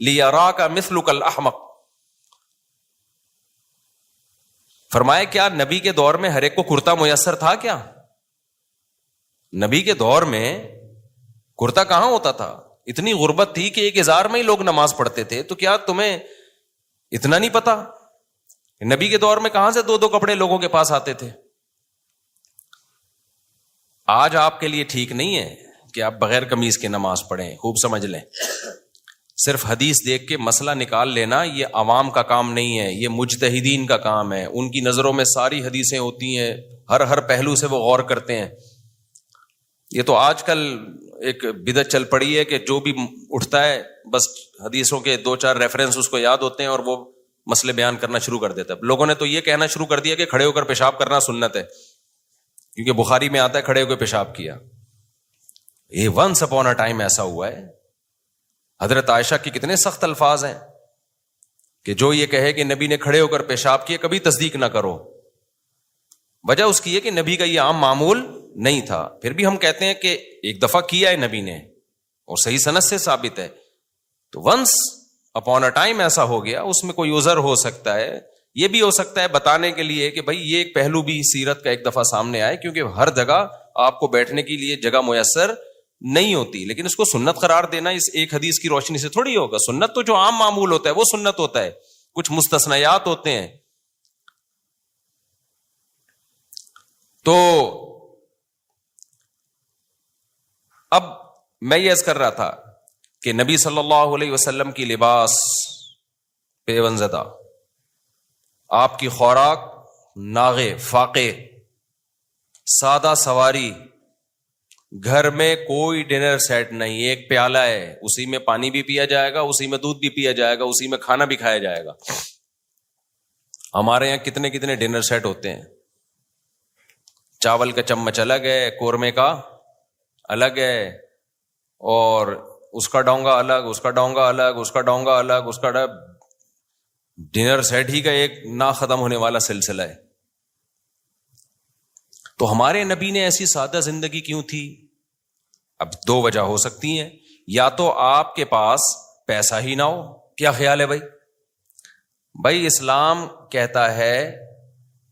لیراک مثلک الاحمق. فرمایا کیا نبی کے دور میں ہر ایک کو کرتا میسر تھا کیا؟ نبی کے دور میں کرتا کہاں ہوتا تھا؟ اتنی غربت تھی کہ ایک ہزار میں ہی لوگ نماز پڑھتے تھے. تو کیا تمہیں اتنا نہیں پتا؟ نبی کے دور میں کہاں سے دو دو کپڑے لوگوں کے پاس آتے تھے؟ آج آپ کے لیے ٹھیک نہیں ہے کہ آپ بغیر قمیض کے نماز پڑھیں. خوب سمجھ لیں, صرف حدیث دیکھ کے مسئلہ نکال لینا یہ عوام کا کام نہیں ہے, یہ مجتہدین کا کام ہے. ان کی نظروں میں ساری حدیثیں ہوتی ہیں, ہر پہلو سے وہ غور کرتے ہیں. یہ تو آج کل ایک بدعت چل پڑی ہے کہ جو بھی اٹھتا ہے بس حدیثوں کے 2-4 ریفرنس اس کو یاد ہوتے ہیں اور وہ مسئلے بیان کرنا شروع کر دیتا ہے. لوگوں نے تو یہ کہنا شروع کر دیا کہ کھڑے ہو کر پیشاب کرنا سنت ہے, کیونکہ بخاری میں آتا ہے کھڑے ہو کے پیشاب کیا. یہ ونس اپون اے ٹائم ایسا ہوا ہے. حضرت عائشہ کے کتنے سخت الفاظ ہیں کہ جو یہ کہے کہ نبی نے کھڑے ہو کر پیشاب کیا کبھی تصدیق نہ کرو. وجہ اس کی ہے کہ نبی کا یہ عام معمول نہیں تھا. پھر بھی ہم کہتے ہیں کہ ایک دفعہ کیا ہے نبی نے اور صحیح سند سے ثابت ہے, تو ونس اپون اے ٹائم ایسا ہو گیا, اس میں کوئی عذر ہو سکتا ہے. یہ بھی ہو سکتا ہے بتانے کے لیے کہ بھائی یہ ایک پہلو بھی سیرت کا ایک دفعہ سامنے آئے, کیونکہ ہر جگہ آپ کو بیٹھنے کے لیے جگہ میسر نہیں ہوتی. لیکن اس کو سنت قرار دینا اس ایک حدیث کی روشنی سے تھوڑی ہوگا. سنت تو جو عام معمول ہوتا ہے وہ سنت ہوتا ہے, کچھ مستثنیات ہوتے ہیں. تو اب میں یہ عرض کر رہا تھا کہ نبی صلی اللہ علیہ وسلم کی لباس پیون زدہ, آپ کی خوراک ناغے فاقے, سادہ سواری, گھر میں کوئی ڈنر سیٹ نہیں, ایک پیالہ ہے اسی میں پانی بھی پیا جائے گا, اسی میں دودھ بھی پیا جائے گا, اسی میں کھانا بھی کھایا جائے گا. ہمارے یہاں کتنے کتنے ڈنر سیٹ ہوتے ہیں. چاول کا چمچ الگ ہے, قورمے کا الگ ہے, اور اس کا ڈونگا الگ, اس کا ڈونگا الگ, اس کا ڈونگا الگ, اس کا ڈنر سیٹ ہی کا ایک نہ ختم ہونے والا سلسلہ ہے. تو ہمارے نبی نے ایسی سادہ زندگی کیوں تھی؟ اب 2 وجہ ہو سکتی ہیں. یا تو آپ کے پاس پیسہ ہی نہ ہو. کیا خیال ہے بھائی؟ بھائی اسلام کہتا ہے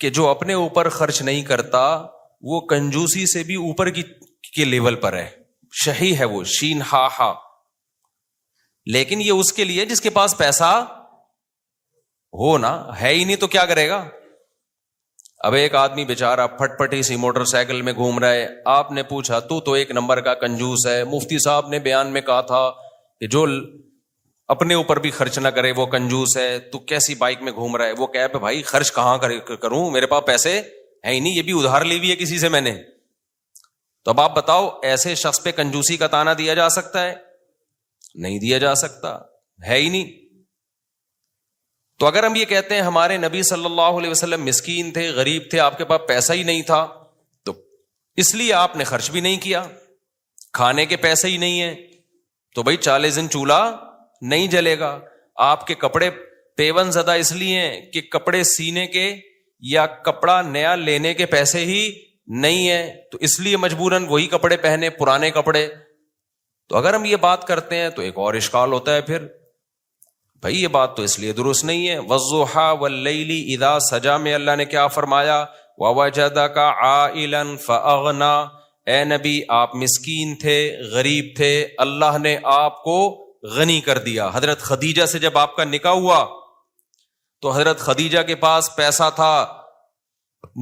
کہ جو اپنے اوپر خرچ نہیں کرتا وہ کنجوسی سے بھی اوپر کے لیول پر ہے. شہی ہے وہ, شین ہا. لیکن یہ اس کے لیے جس کے پاس پیسہ ہو نا, ہے ہی نہیں تو کیا کرے گا؟ اب ایک آدمی بیچارہ پھٹ پٹی سی موٹر سائیکل میں گھوم رہا ہے, آپ نے پوچھا تو ایک نمبر کا کنجوس ہے. مفتی صاحب نے بیان میں کہا تھا کہ جو اپنے اوپر بھی خرچ نہ کرے وہ کنجوس ہے. تو کیسی بائک میں گھوم رہا ہے؟ وہ کہے بھائی خرچ کہاں کروں, میرے پاس پیسے ہے ہی نہیں, یہ بھی ادھار لی ہوئی ہے کسی سے میں نے. تو اب آپ بتاؤ ایسے شخص پہ کنجوسی کا تانا دیا جا سکتا ہے؟ نہیں دیا جا سکتا, ہے ہی نہیں. تو اگر ہم یہ کہتے ہیں ہمارے نبی صلی اللہ علیہ وسلم مسکین تھے, غریب تھے, آپ کے پاس پیسہ ہی نہیں تھا, تو اس لیے آپ نے خرچ بھی نہیں کیا, کھانے کے پیسے ہی نہیں ہیں, تو بھائی 40 دن چولہا نہیں جلے گا. آپ کے کپڑے پیون زدہ اس لیے ہیں کہ کپڑے سینے کے یا کپڑا نیا لینے کے پیسے ہی نہیں ہیں, تو اس لیے مجبوراً وہی کپڑے پہنے, پرانے کپڑے. تو اگر ہم یہ بات کرتے ہیں تو ایک اور اشکال ہوتا ہے پھر, بھائی یہ بات تو اس لیے درست نہیں ہے. والضحیٰ واللیل اذا سجا میں اللہ نے کیا فرمایا؟ ووجدک عائلا فاغنا. اے نبی آپ مسکین تھے, غریب تھے, اللہ نے آپ کو غنی کر دیا. حضرت خدیجہ سے جب آپ کا نکاح ہوا تو حضرت خدیجہ کے پاس پیسہ تھا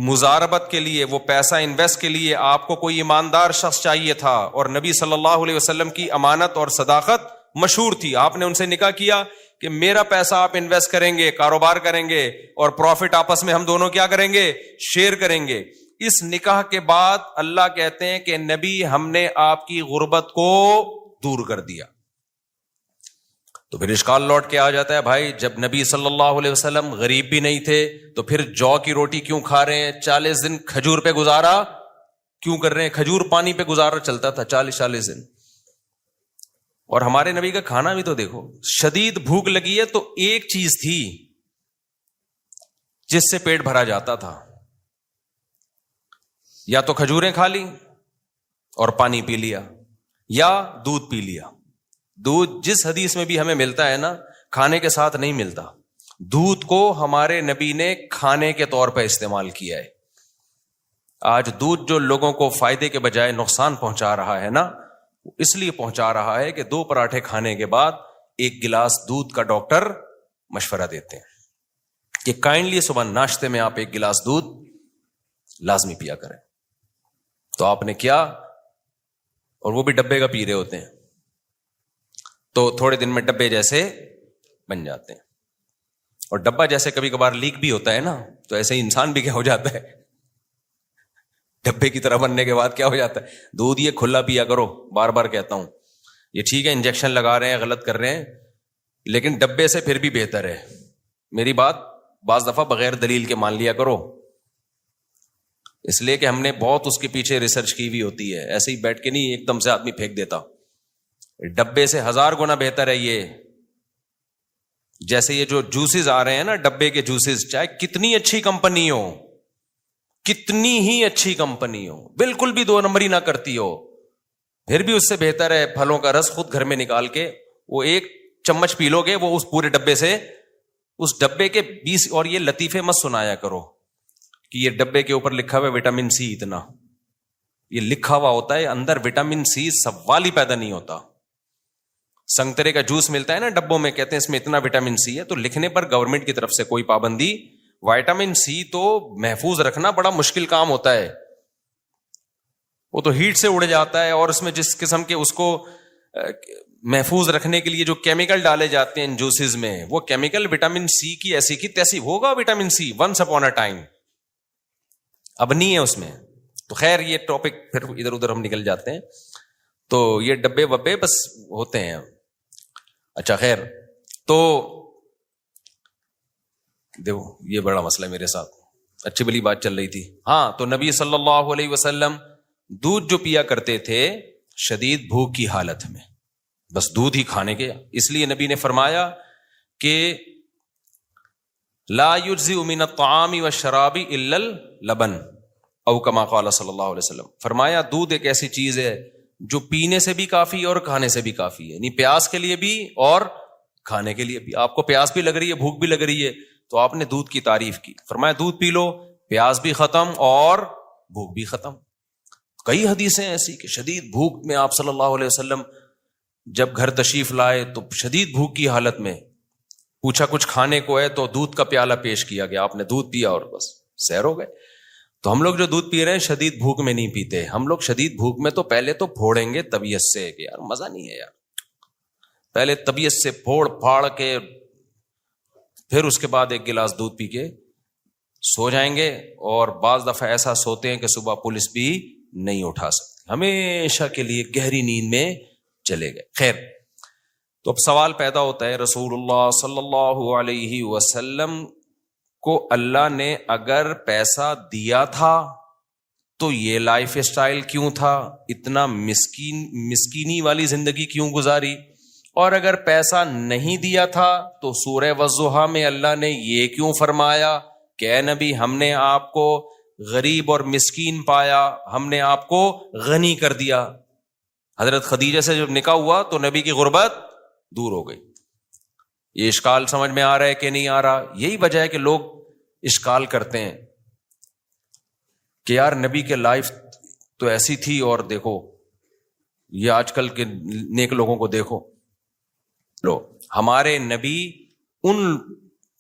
مزاربت کے لیے, وہ پیسہ انویسٹ کے لیے آپ کو کوئی ایماندار شخص چاہیے تھا, اور نبی صلی اللہ علیہ وسلم کی امانت اور صداقت مشہور تھی. آپ نے ان سے نکاح کیا کہ میرا پیسہ آپ انویسٹ کریں گے, کاروبار کریں گے, اور پروفٹ آپس میں ہم دونوں کیا کریں گے؟ شیئر کریں گے. اس نکاح کے بعد اللہ کہتے ہیں کہ نبی ہم نے آپ کی غربت کو دور کر دیا. تو پھر اشکال لوٹ کے آ جاتا ہے, بھائی جب نبی صلی اللہ علیہ وسلم غریب بھی نہیں تھے تو پھر جو کی روٹی کیوں کھا رہے ہیں؟ 40 دن کھجور پہ گزارا کیوں کر رہے ہیں؟ کھجور پانی پہ گزارا چلتا تھا 40 دن. اور ہمارے نبی کا کھانا بھی تو دیکھو, شدید بھوک لگی ہے تو ایک چیز تھی جس سے پیٹ بھرا جاتا تھا, یا تو کھجوریں کھا لی اور پانی پی لیا, یا دودھ پی لیا. دودھ جس حدیث میں بھی ہمیں ملتا ہے نا، کھانے کے ساتھ نہیں ملتا. دودھ کو ہمارے نبی نے کھانے کے طور پہ استعمال کیا ہے. آج دودھ جو لوگوں کو فائدے کے بجائے نقصان پہنچا رہا ہے نا، اس لیے پہنچا رہا ہے کہ 2 پراٹھے کھانے کے بعد 1 گلاس دودھ کا ڈاکٹر مشورہ دیتے ہیں کہ کائنڈلی صبح ناشتے میں آپ 1 گلاس دودھ لازمی پیا کریں. تو آپ نے کیا، اور وہ بھی ڈبے کا پی رہے ہوتے ہیں، تو تھوڑے دن میں ڈبے جیسے بن جاتے ہیں. اور ڈبہ جیسے کبھی کبھار لیک بھی ہوتا ہے نا، تو ایسے ہی انسان بھی کیا ہو جاتا ہے، ڈبے کی طرح بننے کے بعد کیا ہو جاتا ہے. دودھ یہ کھلا پیا کرو، بار بار کہتا ہوں. یہ ٹھیک ہے انجیکشن لگا رہے ہیں، غلط کر رہے ہیں، لیکن ڈبے سے پھر بھی بہتر ہے. میری بات بعض دفعہ بغیر دلیل کے مان لیا کرو، اس لیے کہ ہم نے بہت اس کے پیچھے ریسرچ کی ہوئی ہوتی ہے. ایسے ہی بیٹھ کے نہیں ایک دم سے آدمی پھینک دیتا. ڈبے سے 1000 گنا بہتر ہے یہ. جیسے یہ جو جوسز آ رہے ہیں نا، ڈبے کے جوسز، چاہے کتنی اچھی کمپنی ہو، کتنی ہی اچھی کمپنی ہو، بالکل بھی 2 نمبری نہ کرتی ہو، پھر بھی اس سے بہتر ہے پھلوں کا رس خود گھر میں نکال کے وہ 1 چمچ پی لو گے، وہ اس پورے ڈبے سے، اس ڈبے کے 20. اور یہ لطیفے مت سنایا کرو کہ یہ ڈبے کے اوپر لکھا ہوا ہے وٹامن سی اتنا. یہ لکھا ہوا ہوتا ہے، اندر وٹامن سی سوال ہی پیدا نہیں ہوتا. سنگترے کا جوس ملتا ہے نا ڈبوں میں، کہتے ہیں اس میں اتنا وٹامن سی ہے، تو لکھنے پر گورنمنٹ کی طرف سے کوئی پابندی. وٹامن سی تو محفوظ رکھنا بڑا مشکل کام ہوتا ہے، وہ تو ہیٹ سے اڑ جاتا ہے. اور اس میں جس قسم کے اس کو محفوظ رکھنے کے لیے جو کیمیکل ڈالے جاتے ہیں ان جوسز میں، وہ کیمیکل وٹامن سی کی ایسی کی تیسی ہوگا. Vitamin C once upon a time, اب نہیں ہے اس میں. تو خیر یہ ٹاپک پھر ادھر ادھر ہم نکل جاتے ہیں. تو یہ ڈبے وبے بس ہوتے ہیں. اچھا خیر، تو دیکھو یہ بڑا مسئلہ میرے ساتھ، اچھی بلی بات چل رہی تھی. ہاں، تو نبی صلی اللہ علیہ وسلم دودھ جو پیا کرتے تھے شدید بھوک کی حالت میں، بس دودھ ہی کھانے کے. اس لیے نبی نے فرمایا کہ لا یجزئ من الطعام والشراب الا اللبن، او کما قال صلی اللہ علیہ وسلم. فرمایا دودھ ایک ایسی چیز ہے جو پینے سے بھی کافی ہے اور کھانے سے بھی کافی ہے، یعنی پیاس کے لیے بھی اور کھانے کے لیے بھی. آپ کو پیاس بھی لگ رہی ہے، بھوک بھی لگ رہی ہے، تو آپ نے دودھ کی تعریف کی. فرمایا دودھ پی لو، پیاس بھی ختم اور بھوک بھی ختم. کئی حدیثیں ایسی کہ شدید بھوک میں آپ صلی اللہ علیہ وسلم جب گھر تشریف لائے تو شدید بھوک کی حالت میں پوچھا کچھ کھانے کو ہے، تو دودھ کا پیالہ پیش کیا گیا، آپ نے دودھ پیا اور بس سیر ہو گئے. تو ہم لوگ جو دودھ پی رہے ہیں شدید بھوک میں نہیں پیتے. ہم لوگ شدید بھوک میں تو پہلے تو پھوڑیں گے طبیعت سے کہ یار مزہ نہیں ہے یار، پہلے طبیعت سے پھوڑ پھاڑ کے پھر اس کے بعد 1 گلاس دودھ پی کے سو جائیں گے. اور بعض دفعہ ایسا سوتے ہیں کہ صبح پولیس بھی نہیں اٹھا سکتی، ہمیشہ کے لیے گہری نیند میں چلے گئے. خیر، تو اب سوال پیدا ہوتا ہے، رسول اللہ صلی اللہ علیہ وسلم کو اللہ نے اگر پیسہ دیا تھا تو یہ لائف اسٹائل کیوں تھا، اتنا مسکینی والی زندگی کیوں گزاری؟ اور اگر پیسہ نہیں دیا تھا تو سورہ والضحیٰ میں اللہ نے یہ کیوں فرمایا کہ اے نبی ہم نے آپ کو غریب اور مسکین پایا، ہم نے آپ کو غنی کر دیا. حضرت خدیجہ سے جب نکاح ہوا تو نبی کی غربت دور ہو گئی. یہ اشکال سمجھ میں آ رہا ہے کہ نہیں آ رہا؟ یہی وجہ ہے کہ لوگ اشکال کرتے ہیں کہ یار نبی کے لائف تو ایسی تھی، اور دیکھو یہ آج کل کے نیک لوگوں کو دیکھو. لو، ہمارے نبی ان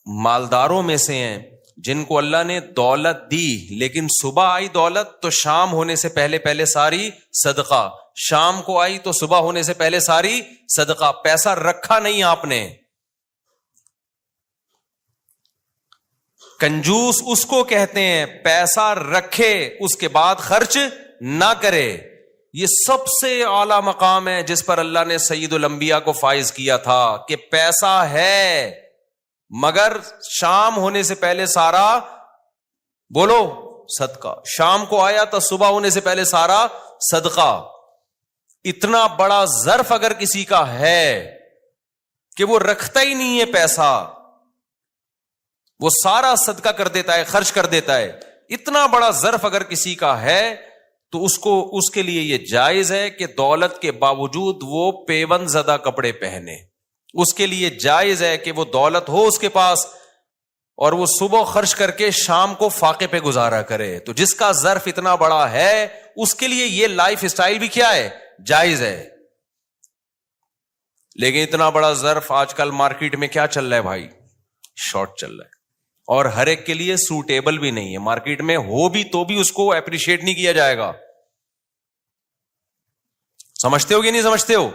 مالداروں میں سے ہیں جن کو اللہ نے دولت دی، لیکن صبح آئی دولت تو شام ہونے سے پہلے ساری صدقہ، شام کو آئی تو صبح ہونے سے پہلے ساری صدقہ. پیسہ رکھا نہیں آپ نے. کنجوس اس کو کہتے ہیں پیسہ رکھے اس کے بعد خرچ نہ کرے. یہ سب سے اعلی مقام ہے جس پر اللہ نے سید الانبیاء کو فائز کیا تھا کہ پیسہ ہے مگر شام ہونے سے پہلے سارا بولو صدقہ. شام کو آیا تو صبح ہونے سے پہلے سارا صدقہ. اتنا بڑا ظرف اگر کسی کا ہے کہ وہ رکھتا ہی نہیں ہے پیسہ، وہ سارا صدقہ کر دیتا ہے، خرچ کر دیتا ہے، اتنا بڑا ظرف اگر کسی کا ہے تو اس کے لیے یہ جائز ہے کہ دولت کے باوجود وہ پیون زدہ کپڑے پہنے. اس کے لیے جائز ہے کہ وہ دولت ہو اس کے پاس اور وہ صبح خرچ کر کے شام کو فاقے پہ گزارا کرے. تو جس کا ظرف اتنا بڑا ہے اس کے لیے یہ لائف اسٹائل بھی کیا ہے؟ جائز ہے. لیکن اتنا بڑا ظرف آج کل مارکیٹ میں کیا چل رہا ہے بھائی؟ شارٹ چل رہا ہے. اور ہر ایک کے لیے سوٹیبل بھی نہیں ہے. مارکیٹ میں ہو بھی تو بھی اس کو اپریشیٹ نہیں کیا جائے گا. سمجھتے ہو کہ نہیں سمجھتے ہو؟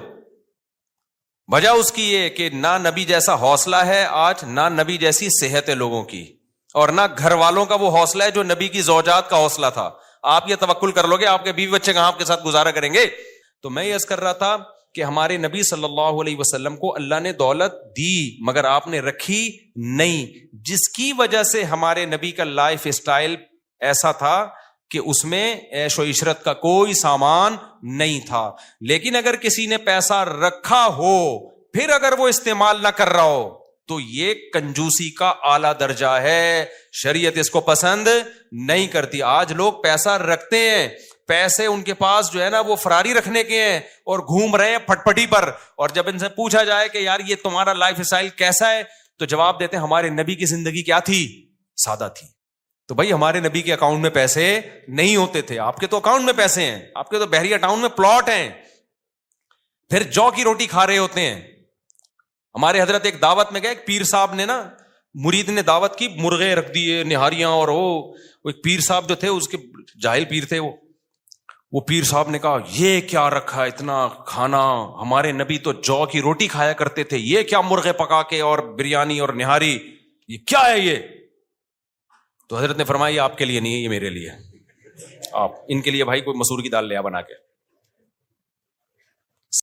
وجہ اس کی یہ کہ نہ نبی جیسا حوصلہ ہے آج، نہ نبی جیسی صحت ہے لوگوں کی، اور نہ گھر والوں کا وہ حوصلہ ہے جو نبی کی زوجات کا حوصلہ تھا. آپ یہ توکل کر لو گے آپ کے بیوی بچے کہاں آپ کے ساتھ گزارا کریں گے؟ تو میں یہ عرض کر رہا تھا کہ ہمارے نبی صلی اللہ علیہ وسلم کو اللہ نے دولت دی مگر آپ نے رکھی نہیں، جس کی وجہ سے ہمارے نبی کا لائف اسٹائل ایسا تھا کہ اس میں عیش و عشرت کا کوئی سامان نہیں تھا. لیکن اگر کسی نے پیسہ رکھا ہو پھر اگر وہ استعمال نہ کر رہا ہو تو یہ کنجوسی کا اعلیٰ درجہ ہے. شریعت اس کو پسند نہیں کرتی. آج لوگ پیسہ رکھتے ہیں، پیسے ان کے پاس جو ہے نا وہ فراری رکھنے کے ہیں اور گھوم رہے ہیں پھٹ پٹی پر، اور جب ان سے پوچھا جائے کہ یار یہ تمہارا لائف اسٹائل کیسا ہے تو جواب دیتے ہیں ہمارے نبی کی زندگی کیا تھی؟ سادہ تھی. تو بھائی ہمارے نبی کے اکاؤنٹ میں پیسے نہیں ہوتے تھے، آپ کے تو اکاؤنٹ میں پیسے ہیں، آپ کے تو بحریہ ٹاؤن میں پلاٹ ہیں، پھر جو کی روٹی کھا رہے ہوتے ہیں. ہمارے حضرت ایک دعوت میں گئے، ایک پیر صاحب نے نا، مرید نے دعوت کی، مرغے رکھ دیے، نہاریاں، اور وہ ایک پیر صاحب جو تھے اس کے جاہل پیر تھے، وہ پیر صاحب نے کہا یہ کیا رکھا اتنا کھانا، ہمارے نبی تو جو کی روٹی کھایا کرتے تھے، یہ کیا مرغے پکا کے اور بریانی اور نہاری، یہ کیا ہے یہ؟ تو حضرت نے فرمایا یہ آپ کے لیے نہیں ہے، یہ میرے لیے. آپ ان کے لیے بھائی کوئی مسور کی دال لے آ بنا کے.